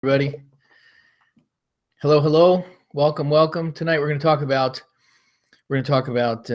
Everybody. Hello, hello. Welcome, welcome. Tonight we're going to talk about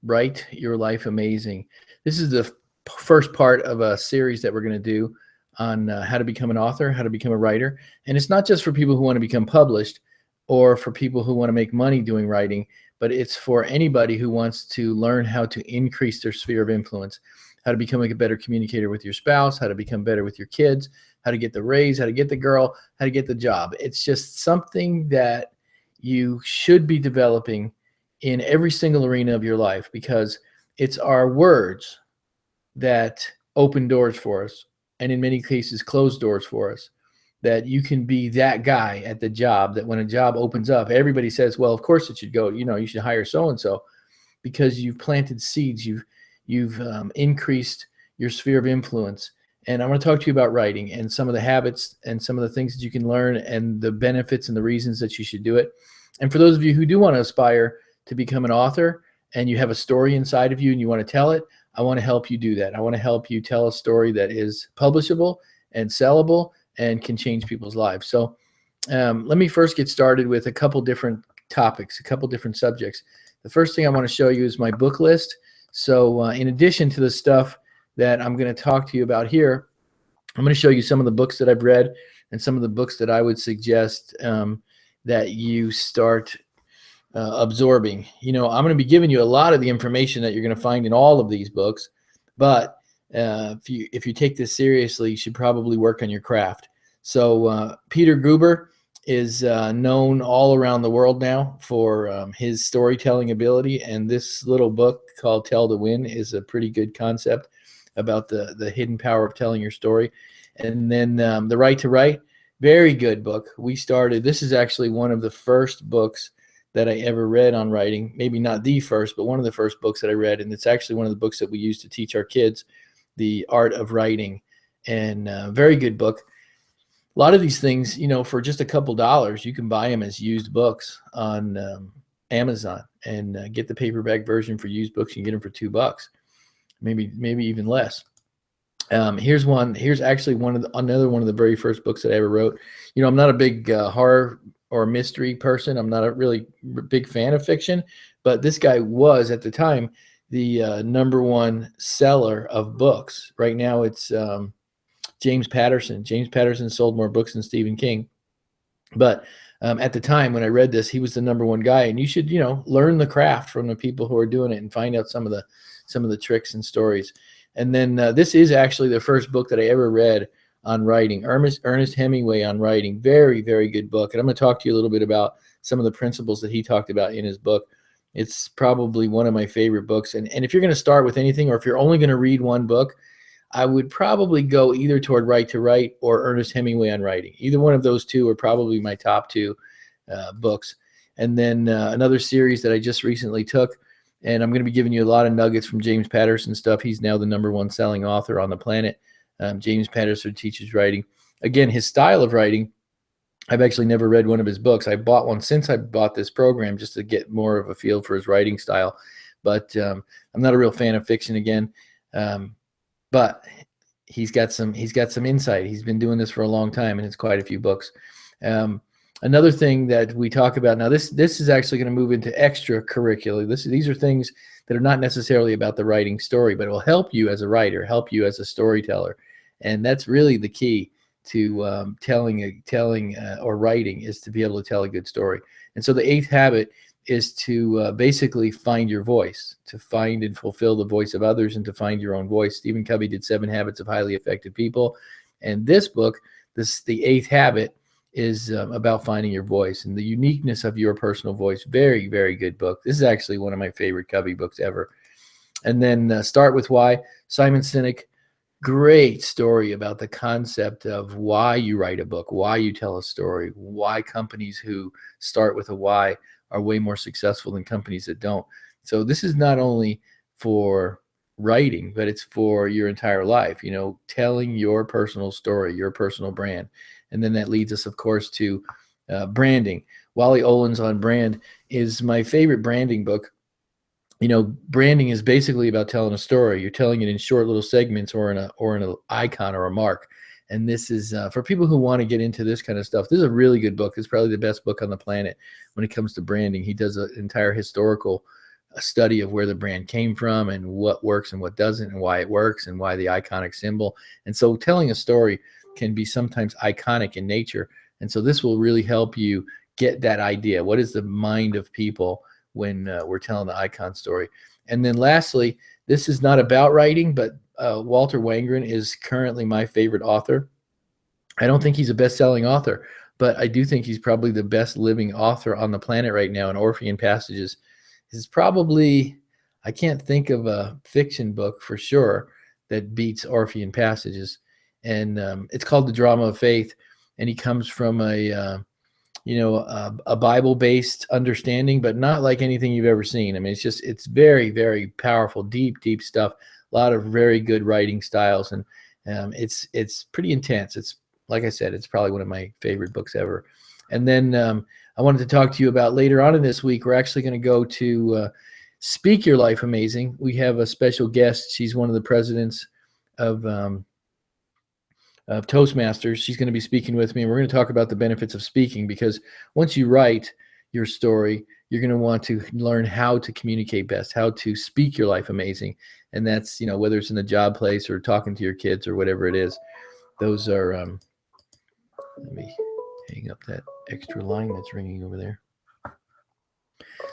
Write Your Life Amazing. This is the first part of a series that we're going to do on how to become an author, how to become a writer. And it's not just for people who want to become published or for people who want to make money doing writing, but it's for anybody who wants to learn how to increase their sphere of influence, how to become a better communicator with your spouse, how to become better with your kids, how to get the raise, how to get the girl, how to get the job. It's just something that you should be developing in every single arena of your life, because it's our words that open doors for us, and in many cases close doors for us. That you can be that guy at the job that when a job opens up, everybody says, well, of course it should go, you should hire so-and-so, because you've planted seeds, you've increased your sphere of influence. And I want to talk to you about writing and some of the habits and some of the things that you can learn and the benefits and the reasons that you should do it. And for those of you who do want to aspire to become an author and you have a story inside of you and you want to tell it, I want to help you do that. I want to help you tell a story that is publishable and sellable and can change people's lives. So let me first get started with a couple different topics, a couple different subjects. The first thing I want to show you is my book list. So in addition to the stuff that I'm going to talk to you about here, I'm going to show you some of the books that I've read and some of the books that I would suggest that you start absorbing. I'm going to be giving you a lot of the information that you're going to find in all of these books, but if you take this seriously, you should probably work on your craft. So Peter Gruber is known all around the world now for his storytelling ability, and this little book called Tell to Win is a pretty good concept about the hidden power of telling your story. And then The Right to Write, very good book. This is actually one of the first books that I ever read on writing, maybe not the first, but one of the first books that I read, and it's actually one of the books that we use to teach our kids the art of writing, and very good book. A lot of these things, for just a couple dollars, you can buy them as used books on Amazon and get the paperback version for used books. You can get them for $2, maybe even less. Here's actually another one of the very first books that I ever wrote. I'm not a big horror or mystery person. I'm not a really big fan of fiction, but this guy was at the time the #1 seller of books. Right now it's James Patterson. James Patterson sold more books than Stephen King. But at the time when I read this, he was the #1 guy, and you should, learn the craft from the people who are doing it and find out some of the tricks and stories. And then this is actually the first book that I ever read on writing, Ernest Hemingway on writing. Very, very good book. And I'm going to talk to you a little bit about some of the principles that he talked about in his book. It's probably one of my favorite books. And if you're going to start with anything, or if you're only going to read one book, I would probably go either toward Right to Write or Ernest Hemingway on writing. Either one of those two are probably my top two books. And then another series that I just recently took, and I'm going to be giving you a lot of nuggets from James Patterson stuff. He's now the #1 selling author on the planet. James Patterson teaches writing. Again, his style of writing, I've actually never read one of his books. I bought one since I bought this program just to get more of a feel for his writing style. But I'm not a real fan of fiction again. But he's got some insight. He's been doing this for a long time, and it's quite a few books. Another thing that we talk about now, this is actually going to move into extracurricular. These are things that are not necessarily about the writing story, but it will help you as a writer, help you as a storyteller. And that's really the key to telling or writing, is to be able to tell a good story. And so the 8th habit is to basically find your voice, to find and fulfill the voice of others, and to find your own voice. Stephen Covey did 7 Habits of Highly Effective People. And this book, the 8th habit, is about finding your voice and the uniqueness of your personal voice. Very, very good book. This is actually one of my favorite Covey books ever. And then Start With Why, Simon Sinek. Great story about the concept of why you write a book, why you tell a story, why companies who start with a why are way more successful than companies that don't. So this is not only for writing, but it's for your entire life, telling your personal story, your personal brand. And then that leads us, of course, to branding. Wally Olin's On Brand is my favorite branding book. Branding is basically about telling a story. You're telling it in short little segments or in an icon or a mark. And this is for people who want to get into this kind of stuff. This is a really good book. It's probably the best book on the planet when it comes to branding. He does an entire historical study of where the brand came from and what works and what doesn't and why it works and why the iconic symbol. And so telling a story can be sometimes iconic in nature. And so this will really help you get that idea. What is the mind of people when we're telling the icon story? And then lastly, this is not about writing, but Walter Wangerin is currently my favorite author. I don't think he's a best-selling author, but I do think he's probably the best living author on the planet right now. And Orphean Passages is probably, I can't think of a fiction book for sure that beats Orphean Passages. And it's called The Drama of Faith. And he comes from a Bible-based understanding, but not like anything you've ever seen. I mean, it's very, very powerful, deep stuff. A lot of very good writing styles, and it's pretty intense. It's, like I said, it's probably one of my favorite books ever. And then I wanted to talk to you about later on in this week, we're actually going to go to Speak Your Life Amazing. We have a special guest. She's one of the presidents of Toastmasters. She's going to be speaking with me, and we're going to talk about the benefits of speaking, because once you write your story, you're going to want to learn how to communicate best, how to speak your life amazing. And that's, whether it's in the job place or talking to your kids or whatever it is. Those are, let me hang up that extra line that's ringing over there.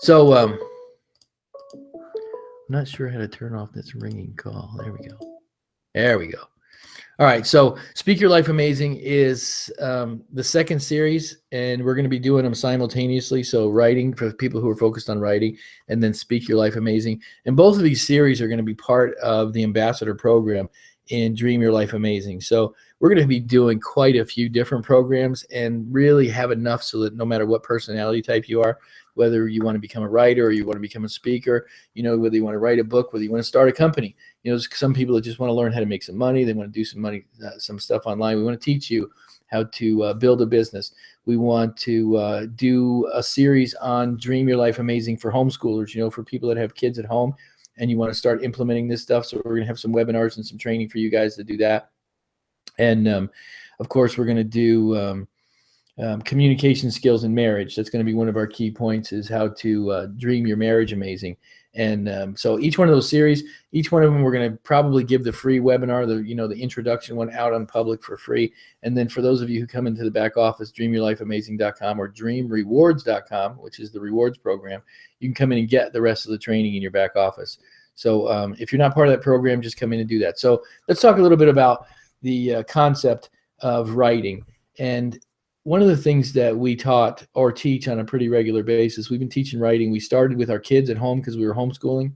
So, I'm not sure how to turn off this ringing call. There we go. There we go. All right, so Speak Your Life Amazing is the second series, and we're going to be doing them simultaneously. So writing for people who are focused on writing, and then Speak Your Life Amazing. And both of these series are going to be part of the ambassador program in Dream Your Life Amazing. So we're going to be doing quite a few different programs and really have enough so that no matter what personality type you are, whether you want to become a writer or you want to become a speaker, whether you want to write a book, whether you want to start a company. There's some people that just want to learn how to make some money. They want to do some stuff online. We want to teach you how to build a business. We want to do a series on Dream Your Life Amazing for homeschoolers, for people that have kids at home and you want to start implementing this stuff. So we're going to have some webinars and some training for you guys to do that. And of course, we're going to do communication skills in marriage. That's going to be one of our key points, is how to dream your marriage amazing. And so each one of those series, each one of them, we're going to probably give the free webinar, the introduction one, out on public for free. And then for those of you who come into the back office, dreamyourlifeamazing.com or dreamrewards.com, which is the rewards program, you can come in and get the rest of the training in your back office. So if you're not part of that program, just come in and do that. So let's talk a little bit about the concept of writing. And one of the things that we taught or teach on a pretty regular basis, we've been teaching writing. We started with our kids at home because we were homeschooling.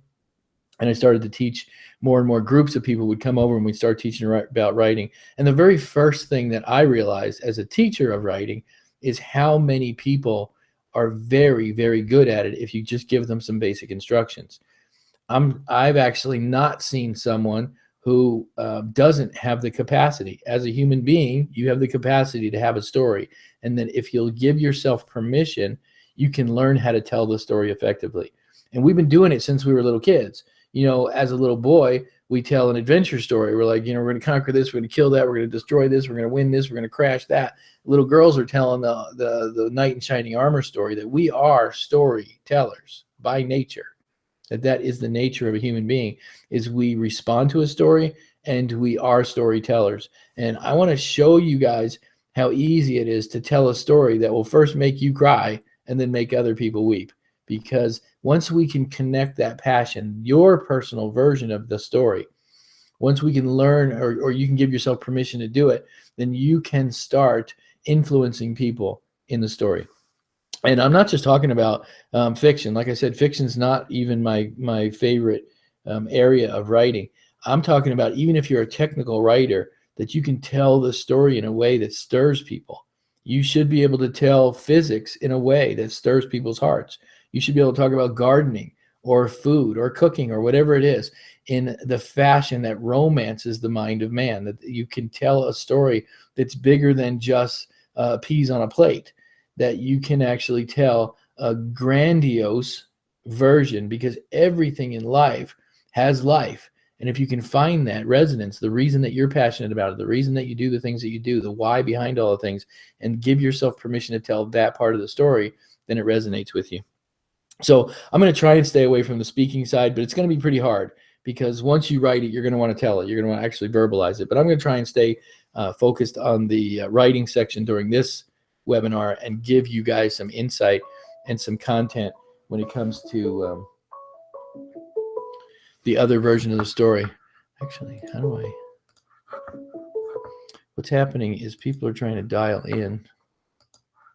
And I started to teach more and more groups of people would come over and we'd start teaching about writing. And the very first thing that I realized as a teacher of writing is how many people are very, very good at it if you just give them some basic instructions. I've actually not seen someone who doesn't have the capacity. As a human being, you have the capacity to have a story. And then if you'll give yourself permission, you can learn how to tell the story effectively. And we've been doing it since we were little kids. As a little boy, we tell an adventure story. We're like, we're going to conquer this, we're going to kill that, we're going to destroy this, we're going to win this, we're going to crash that. Little girls are telling the knight in shining armor story, that we are storytellers by nature. That is the nature of a human being, is we respond to a story and we are storytellers. And I want to show you guys how easy it is to tell a story that will first make you cry and then make other people weep. Because once we can connect that passion, your personal version of the story, once we can learn or you can give yourself permission to do it, then you can start influencing people in the story. And I'm not just talking about fiction. Like I said, fiction's not even my favorite area of writing. I'm talking about, even if you're a technical writer, that you can tell the story in a way that stirs people. You should be able to tell physics in a way that stirs people's hearts. You should be able to talk about gardening or food or cooking or whatever it is in the fashion that romances the mind of man, that you can tell a story that's bigger than just peas on a plate, that you can actually tell a grandiose version, because everything in life has life. And if you can find that resonance, the reason that you're passionate about it, the reason that you do the things that you do, the why behind all the things, and give yourself permission to tell that part of the story, then it resonates with you. So I'm going to try and stay away from the speaking side, but it's going to be pretty hard, because once you write it, you're going to want to tell it. You're going to want to actually verbalize it. But I'm going to try and stay focused on the writing section during this webinar and give you guys some insight and some content when it comes to the other version of the story. Actually, how do I? What's happening is people are trying to dial in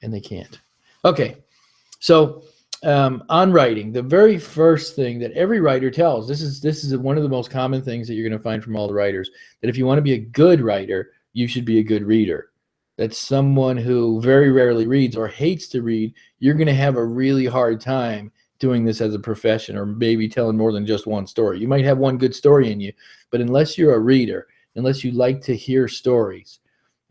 and they can't. Okay, so on writing, the very first thing that every writer tells, this is one of the most common things that you're going to find from all the writers, that if you want to be a good writer, you should be a good reader. That's someone who very rarely reads or hates to read. You're going to have a really hard time doing this as a profession, or maybe telling more than just one story. You might have one good story in you, but unless you're a reader, unless you like to hear stories,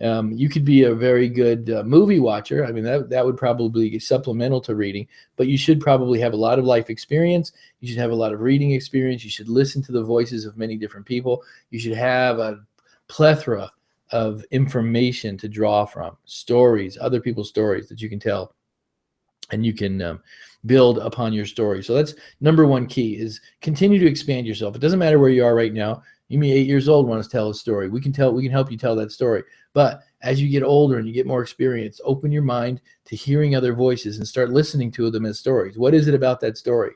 you could be a very good movie watcher. I mean, that would probably be supplemental to reading, but you should probably have a lot of life experience. You should have a lot of reading experience. You should listen to the voices of many different people. You should have a plethora of information to draw from, stories, other people's stories that you can tell, and you can build upon your story. So that's number one key, is continue to expand yourself. It doesn't matter where you are right now. You may be 8 years old, want to tell a story. We can help you tell that story. But as you get older and you get more experience, open your mind to hearing other voices and start listening to them as stories. What is it about that story?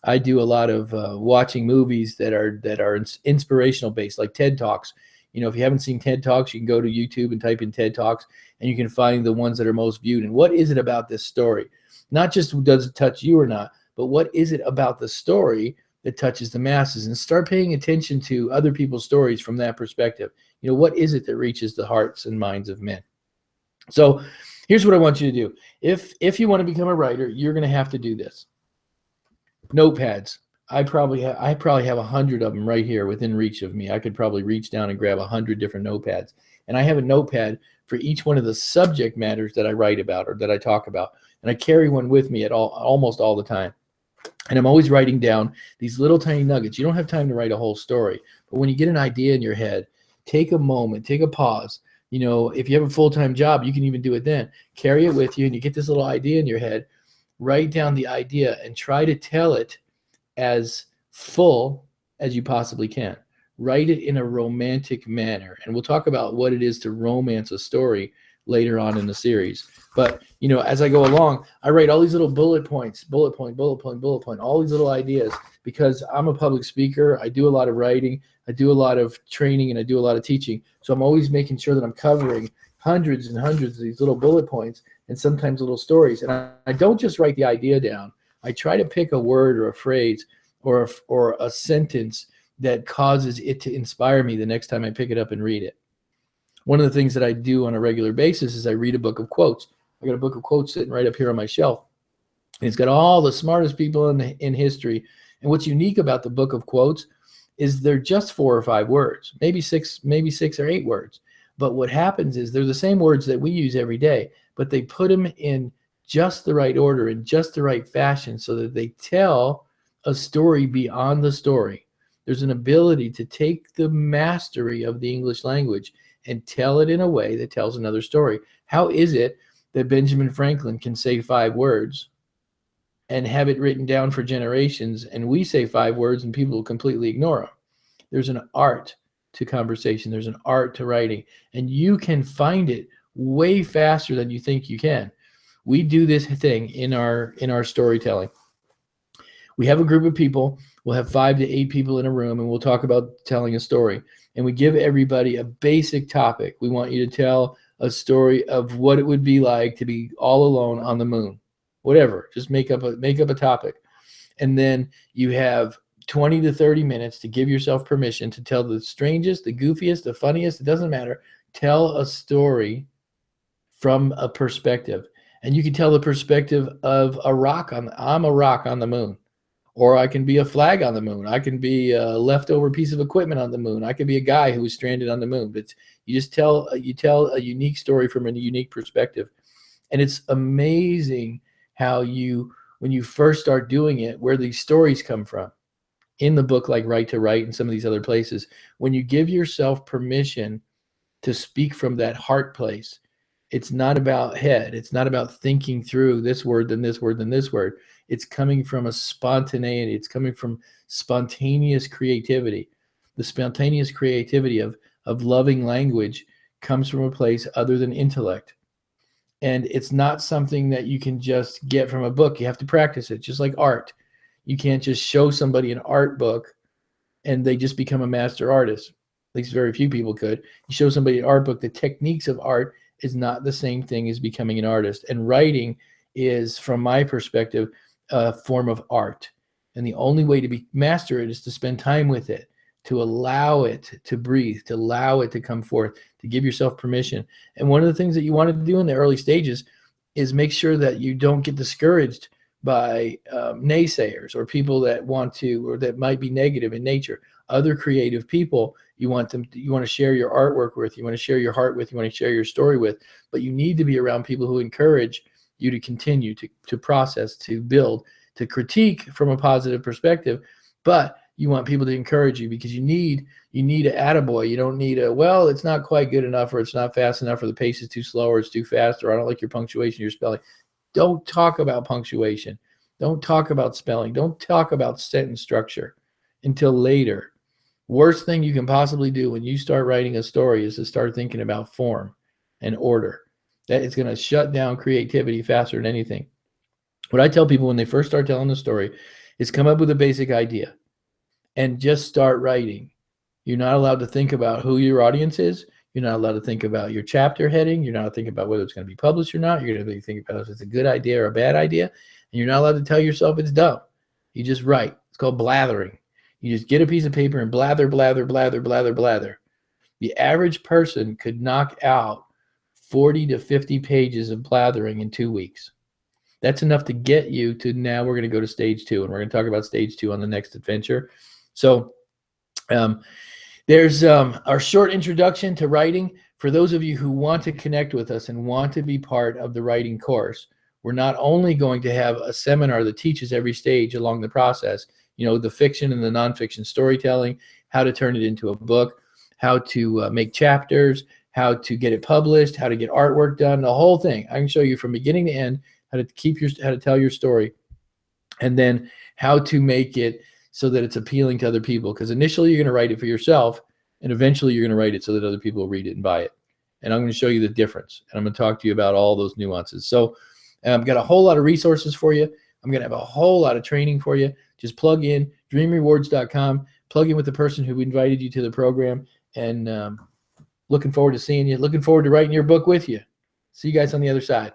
I do a lot of watching movies that are inspirational based, like TED Talks. You know, if you haven't seen TED Talks, you can go to YouTube and type in TED Talks, and you can find the ones that are most viewed. And what is it about this story? Not just does it touch you or not, but what is it about the story that touches the masses? And start paying attention to other people's stories from that perspective. You know, what is it that reaches the hearts and minds of men? So here's what I want you to do. If you want to become a writer, you're going to have to do this. Notepads. I probably have 100 of them right here within reach of me. I could probably reach down and grab 100 different notepads. And I have a notepad for each one of the subject matters that I write about or that I talk about. And I carry one with me at almost all the time. And I'm always writing down these little tiny nuggets. You don't have time to write a whole story, but when you get an idea in your head, take a moment, take a pause. You know, if you have a full-time job, you can even do it then. Carry it with you, and you get this little idea in your head. Write down the idea and try to tell it as full as you possibly can. Write it in a romantic manner. And we'll talk about what it is to romance a story later on in the series. But, you know, as I go along, I write all these little bullet points, bullet point, all these little ideas, because I'm a public speaker. I do a lot of writing. I do a lot of training, and I do a lot of teaching. So I'm always making sure that I'm covering hundreds and hundreds of these little bullet points and sometimes little stories. And I don't just write the idea down. I try to pick a word or a phrase or a sentence that causes it to inspire me the next time I pick it up and read it. One of the things that I do on a regular basis is I read a book of quotes. I got a book of quotes sitting right up here on my shelf. And it's got all the smartest people in history. And what's unique about the book of quotes is they're just 4 or 5 words, maybe 6 or 8 words. But what happens is they're the same words that we use every day, but they put them in just the right order, in just the right fashion, so that they tell a story beyond the story. There's an ability to take the mastery of the English language and tell it in a way that tells another story. How is it that Benjamin Franklin can say 5 words and have it written down for generations, and we say 5 words and people will completely ignore them? There's an art to conversation. There's an art to writing, and you can find it way faster than you think you can. We do this thing in our storytelling. We have a group of people. We'll have 5 to 8 people in a room, and we'll talk about telling a story. And we give everybody a basic topic. We want you to tell a story of what it would be like to be all alone on the moon. Whatever. Just make up a topic. And then you have 20 to 30 minutes to give yourself permission to tell the strangest, the goofiest, the funniest, it doesn't matter. Tell a story from a perspective. And you can tell the perspective of I'm a rock on the moon. Or I can be a flag on the moon. I can be a leftover piece of equipment on the moon. I could be a guy who was stranded on the moon. But you just tell a unique story from a unique perspective. And it's amazing how when you first start doing it, where these stories come from. in the book like Right to Write and some of these other places, when you give yourself permission to speak from that heart place, it's not about head. It's not about thinking through this word, then this word, then this word. It's coming from a spontaneity. It's coming from spontaneous creativity. The spontaneous creativity of loving language comes from a place other than intellect. And it's not something that you can just get from a book. You have to practice it, just like art. You can't just show somebody an art book and they just become a master artist. At least very few people could. You show somebody an art book, the techniques of art is not the same thing as becoming an artist. And writing is, from my perspective, a form of art. And the only way to master it is to spend time with it, to allow it to breathe, to allow it to come forth, to give yourself permission. And one of the things that you want to do in the early stages is make sure that you don't get discouraged by naysayers or people that want to, or that might be negative in nature. Other creative people, you want to share your artwork with, you want to share your heart with, you want to share your story with, but you need to be around people who encourage you to continue to process, to build, to critique from a positive perspective. But you want people to encourage you, because you need an attaboy. You don't need a, well, it's not quite good enough, or it's not fast enough, or the pace is too slow, or it's too fast, or I don't like your punctuation, your spelling. Don't talk about punctuation. Don't talk about spelling. Don't talk about sentence structure until later. Worst thing you can possibly do when you start writing a story is to start thinking about form and order. That is going to shut down creativity faster than anything. What I tell people when they first start telling the story is come up with a basic idea and just start writing. You're not allowed to think about who your audience is. You're not allowed to think about your chapter heading. You're not allowed to think about whether it's going to be published or not. You're going to think about if it's a good idea or a bad idea. And you're not allowed to tell yourself it's dumb. You just write. It's called blathering. You just get a piece of paper and blather, blather, blather, blather, blather. The average person could knock out 40 to 50 pages of blathering in 2 weeks. That's enough to get you to, now we're going to go to stage 2, and we're going to talk about stage 2 on the next adventure. So there's our short introduction to writing. For those of you who want to connect with us and want to be part of the writing course, we're not only going to have a seminar that teaches every stage along the process, you know, the fiction and the nonfiction storytelling, how to turn it into a book, how to make chapters, how to get it published, how to get artwork done, the whole thing. I can show you from beginning to end how to tell your story, and then how to make it so that it's appealing to other people. Because initially you're going to write it for yourself, and eventually you're going to write it so that other people will read it and buy it. And I'm going to show you the difference, and I'm going to talk to you about all those nuances. So I've got a whole lot of resources for you. I'm going to have a whole lot of training for you. Just plug in dreamrewards.com, plug in with the person who invited you to the program, and looking forward to seeing you. Looking forward to writing your book with you. See you guys on the other side.